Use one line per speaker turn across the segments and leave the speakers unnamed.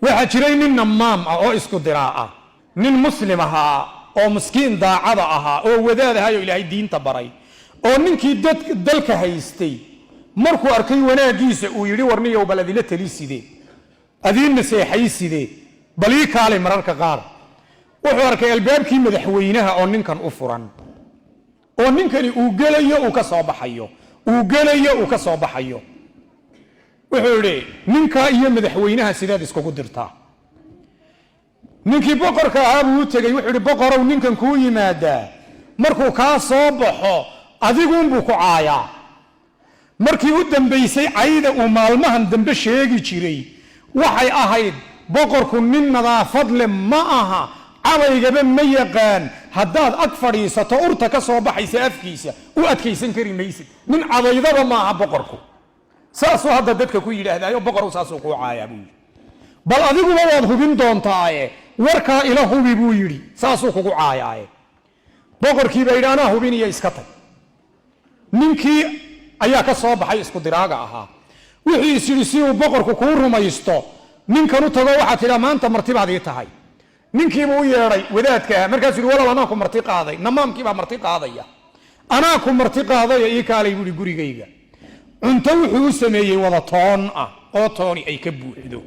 waxa jiray nin namaam ah oo isku diraa nin muslim ahaa oo miskiin daacada ahaa oo wadaadahayo ilaahay diinta baray oo ninkii dalka haystay markuu arkay wanaagiisa uu yiri warniyow baladila taliiside adiin naseexayside balii kaale mararka qaar wuxuu arkay albaabkii madaxweynaha oo ninkan u furan oo ninkani uu galayo uu ka soo baxayo wuxuu yiri ninka iyo madaxweynaha sidaad iskugu dirtaa ninkii boqorka ahaa buu tagay wuxuu yiri boqorow ninkan ku yimaada markuu ka soo baxo adigu buu ku caayaa markii uu dambeysay ayda uu maalmahan dambe sheegi jiray waxay ahayd boqorku nin nadaafad leh ma aha cabaygaba ma yaqaan haddaad ag fadhiisato urta ka soo baxaysa afkiisa u adkaysan kari maysid nin cadaydaba ma aha boqorku saasoo hadda dadka ku yidhaahdaayo boqorku saasoo ku caayaa buu yidhi bal adiguba waad hubin doontaaye warkaa ila hubi buu yidhi saasuu kugu caayaaye boqorkii baa yidhi anaa hubinaya iska tag ninkii ayaa ka soo baxay isku diraaga ahaa wixii is yidhi si uu boqorku kuu rumaysto ninkan u tago waxaad tidhaa maanta martibaad ii tahay ninkiibuu u yeedhay wadaadka markaasuu yidhi walaal anaa ku marti qaaday namaamkiibaa marti qaadaya anaa ku marti qaadaya ii kaalay buu yidhi gurigayga cunto wuxuu u sameeyey wada toon ah oo tooni ay ka buuxdo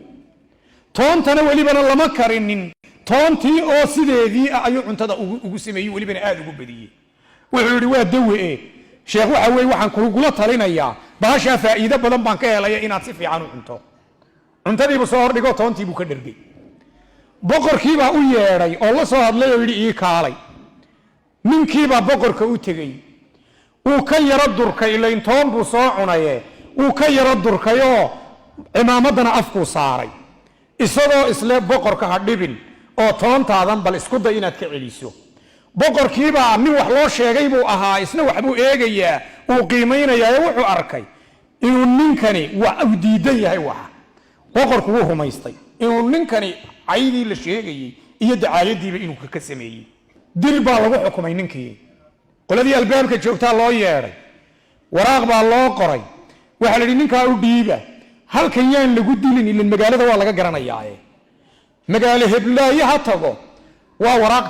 toontana welibana lama karinin toontii oo sideedii ah ayuu cuntada ugu sameeyey welibana aad ugu badiyey wuxuu yidhi waa dawe sheekh waxa weeye waxaan kugula talinayaa baashaa faa'iido badan baan ka helaya inaad si fiican u cunto cuntadiibuu soo hordhigo toontiibuu ka dhergay boqorkiibaa u yeedhay oo la soo hadlay oo yidhi ii kaalay ninkiibaa boqorka u tegey uu ka yaro durkay ilayn toon buu soo cunaye uu ka yaro durkayoo cimaamaddana afkuu saaray isagoo isle boqorka ha dhibin oo toontaadan bal isku day inaad ka celiso boqorkiibaa nin wax loo sheegay buu ahaa isna waxbuu eegayaa uu qiimaynayaa wuxuu arkay inuu ninkani uu diidan yahay waxa boqorku wuu rumaystay inuu ninkani caydii la sheegayey iyo dacaayadiiba inuu ka sameeyey dil baa lagu xukumay ninkii qoladii albaabka joogtaa loo yeedhay waraaq baa loo qoray waxaa la yidhi ninkaa u dhiiba halkan yaan lagu dilin ilan magaalada waa laga garanayaaye magaalo heblaaye ha tago waa waraaq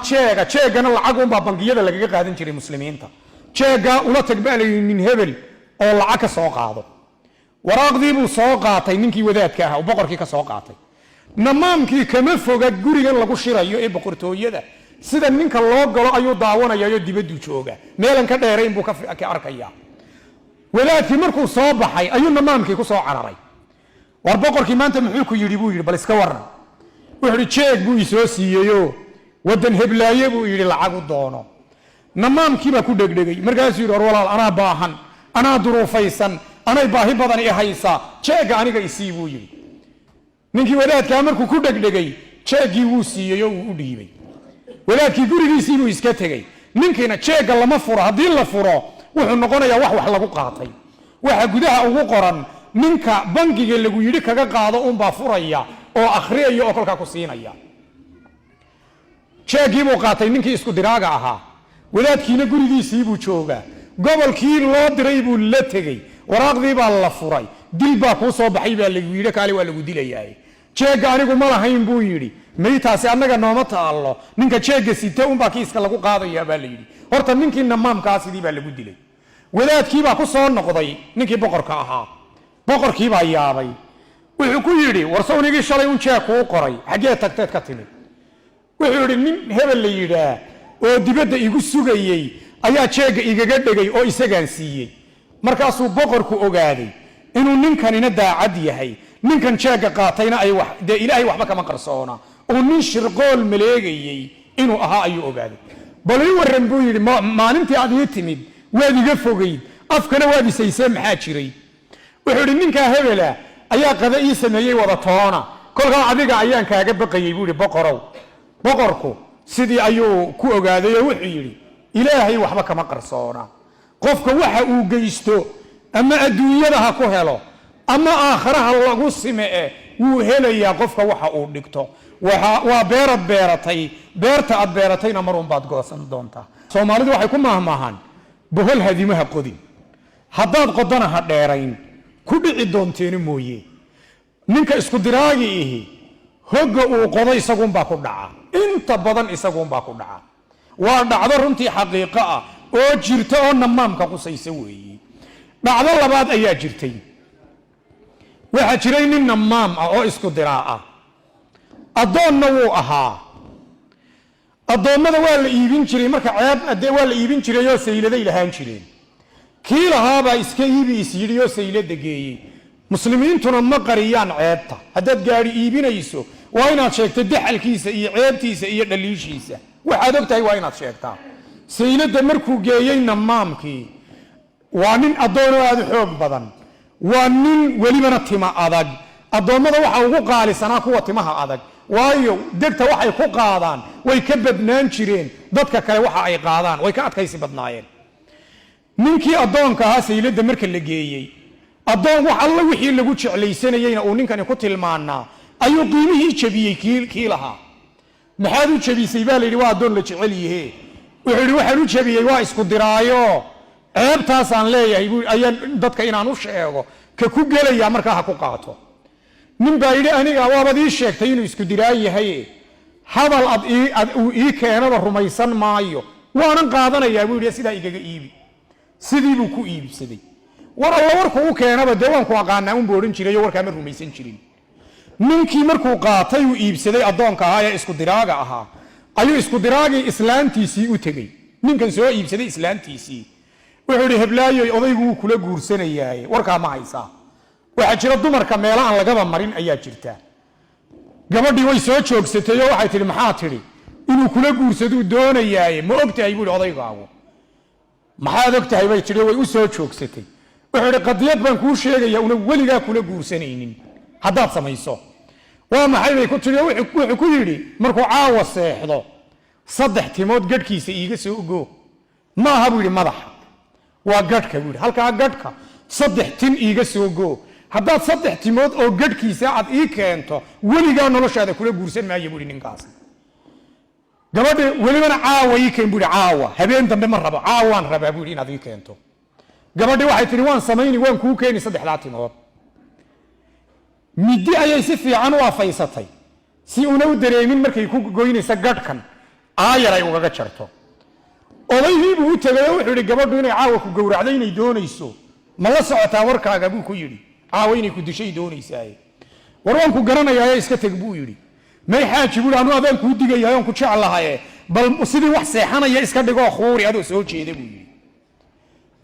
jeegana lacag unbaa bangiyada lagaga qaadan jiray muslimiinta jeeggaa ula tag baa la yidhi nin hebel oo lacag ka soo qaado waraaqdii buu soo qaatay ninkii wadaadka ahaa oo boqorkii ka soo qaatay namaamkii kama foga gurigan lagu shirayo ee boqortooyada sida ninka loo galo ayuu daawanayayo dibaddu jooga meelan ka dheerayn buu ka arkayaa wadaadkii markuu soo baxay ayuu namaamkii ku soo cararay war boqorkii maanta muxuu ku yidhi buu yidhi bal iska waran wuxuu yidhi jeeg buu isoo siiyeyo waddan heblaaye buu yidhi lacag u doono namaamkiibaa ku dhegdhegay markaasuu yidhi war walaal anaa baahan anaa duruufaysan anay baahi badan i haysaa jeegga aniga isii buu yidhi ninkii wadaadkaa markuu ku dhegdhegay jeeggii wuu siiyey oo wuu u dhiibay wadaadkii gurigiisii buu iska tegey ninkiina jeegga lama furo haddii la furo wuxuu noqonayaa wax lagu qaatay waxa gudaha ugu qoran ninka bangiga lagu yidhi kaga qaado unbaa furaya oo akhriyaya oo kolkaa ku siinaya jeeggii buu qaatay ninkii isku diraaga ahaa wadaadkiina gurigiisii buu joogaa gobolkii loo diray buu la tegey waraaqdii baa la furay dil baa kuu soo baxay baa lagu yidhi kaale waa lagu dilayaa jeegga anigu ma lahayn buu yidhi maytaasi annaga nooma taallo ninka jeegga sita unbaa kiiska lagu qaadayaa baa la yidhi horta ninkii namaamkaa sidii baa lagu dilay wadaadkii baa ku soo noqday ninkii boqorka ahaa boqorkii baa yaabay wuxuu ku yidhi warsawnigii shalay un jeeg kuu qoray xaggee tagteed ka timid wuxuu yidhi nin hebel la yidhaa oo dibadda igu sugayey ayaa jeegga igaga dhegay oo isagaan siiyey markaasuu boqorku ogaaday inuu ninkanina daacad yahay ninkan jeegga qaatayna ay dee ilaahay waxba kama qarsoona oo nin shirqool maleegayey inuu ahaa ayuu ogaaday bal ii warran buu yidhi maalintii aad ii timid waad iga fogayd afkana waad isaysee maxaa jiray wuxuu yidhi ninkaa hebela ayaa qada ii sameeyey wada toona kolkaa adiga ayaan kaaga baqayey buu yidhi boqorow boqorku sidii ayuu ku ogaaday oo wuxuu yidhi ilaahay waxba kama qarsoona qofka waxa uu geysto ama adduunyada ha ku helo ama aakhiraha lagu simee wuu helayaa qofka waxa uu dhigto waa beerad beeratay beerta aad beeratayna mar unbaad goosan doontaa soomaalidu waxay ku maahmaahaan bohol hadimaha qodin haddaad qodana ha dheerayn ku dhici doonteena mooye ninka isku diraagi ihi hogga uu qodo isaguunbaa ku dhaca, inta badan isaguunbaa ku dhaca. waa dhacdo runtii xaqiiqo ah oo jirta oo namaamka qusaysa weeye. dhacdo labaad ayaa jirtay. waxaa jiray nin namaam ah oo isku diraa ah, addoonna wuu ahaa. addoommada waa la iibin jiray, marka ceeb waa la iibin jiray oo sayladay lahaan jireen. kii lahaabaa iska iibi is yidhi oo saylada geeyey. muslimiintuna ma qariyaan ceebta. haddaad gaari iibinayso waa inaad sheegto daxalkiisa iyo ceebtiisa iyo dhaliishiisa. waxaad og tahay waa inaad sheegtaa. saylada markuu geeyey namaamkii, waa nin addoon oo aad u xoog badan, waa nin welibana tima adag. addoommada waxaa ugu qaalisanaa kuwa timaha adag, waayo degta waxay ku qaadaan way ka badnaan jireen dadka kale waxa ay qaadaan, way ka adkaysi badnaayeen. ninkii addoonka ahaa saylada marka la geeyey, addoon wax alla wixii lagu jeclaysanayeyna uu ninkani ku tilmaanaa ayuu qiimihii jabiyey kii lahaa. maxaad u jabisay baa la yidhi, waa addoon la jecel yihe. wuxuu yidhi waxaan u jabiyey waa isku diraayo ceebtaasaan leeyahay ayaan dadka inaan u sheego, ka ku gelayaa markaa ha ku qaato. nin baa yidhi aniga waabad ii sheegtay inuu isku diraa yahay, hadal uu ii keenaba rumaysan maayo, waanan qaadanayaa buu yidhi, sidaa igaga iibi. sidii buu ku iibsaday. war alla warkuu u keenaba dee waan ku aqaanaa unbu odhan jiray oo warkaa ma rumaysan jirin. ninkii markuu qaatay uu iibsaday addoonka ahaa ee isku diraaga ahaa, ayuu isku diraagii islaantiisii u tegey. ninkan soo iibsaday islaantiisii wuxuu yidhi heblaayoy odaygu wuu kula guursanayaaye warkaa ma haysaa. waxaa jira dumarka meelo aan lagaba marin ayaa jirta. gabadhii way soo joogsatay oo waxay tidhi maxaa tidhi, inuu kula guursaduu doonayaaye ma og tahay buu yidhi odaygaagu. maxaad og tahay bay tidhi, way u soo joogsatay. wuxuu yidhi qadiyad baan kuu sheegaya una weligaa kula guursanaynin haddaad samayso. waa maxay bay ku tidhi, wuxuu ku yidhi markuu caawa seexdo 3 timood gadhkiisa iiga soo ogo. maaha buu yidhi madaxa, waa gadhka buu yidhi, halkaa gadhka 3 tin iiga soo go. haddaad 3 timood oo gadhkiisa aad ii keento weligaa noloshaada kula guursan maayo buu yidhi ninkaasi. gabadhi welibana caawa ii keen buu yidhi, caawa habeen dambe ma rabo, caawaan rabaa buu yidhi inaad ii keento. gabadhi waxay tidhi waan samayni, waan kuu keeni 3 timood. midi ayay si fiican u afaysatay si una u dareemin markay ku goynaysa gadhkan aayar ay ugaga jarto. odaygii buu u tegay oo wuxuu yidhi gabadhu inay caawa ku gowracdo inay doonayso ma la socotaa warkaaga buu ku yidhi, caawa inay ku dishay doonaysaaye. war waan ku garanayaaye iska teg buu yidhi. may xaaji buu yidhi anu adaan kuu digayahay oon ku jeclahaye, bal sidii wax seexanaya iska dhigoo khuuri adoo soo jeeda buu yidhi.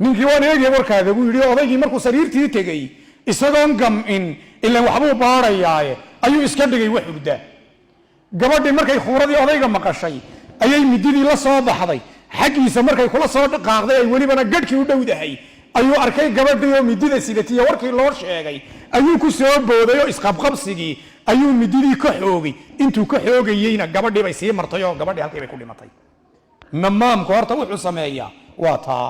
ninkii waan eegaya warkaaga buu yidhi. odaygii markuu sariirtii tegey isagoon gam'in ilaan waxbuu baadhayaaye ayuu iska dhigay wax hurda. gabadhii markay khuuradii odayga maqashay ayay mididii la soo baxday. xaggiisa markay kula soo dhaqaaqday ay welibana gadhkii u dhowdahay ayuu arkay gabadhii oo midida sidatiya warkii loo sheegay ayuu ku soo booday oo isqabqabsigii ayuu mididii ka xoogay. intuu ka xoogayeyna gabadhii bay sii martay oo gabadhii halkii bay ku dhimatay. namaamku horta wuxuu sameeyaa waa taa.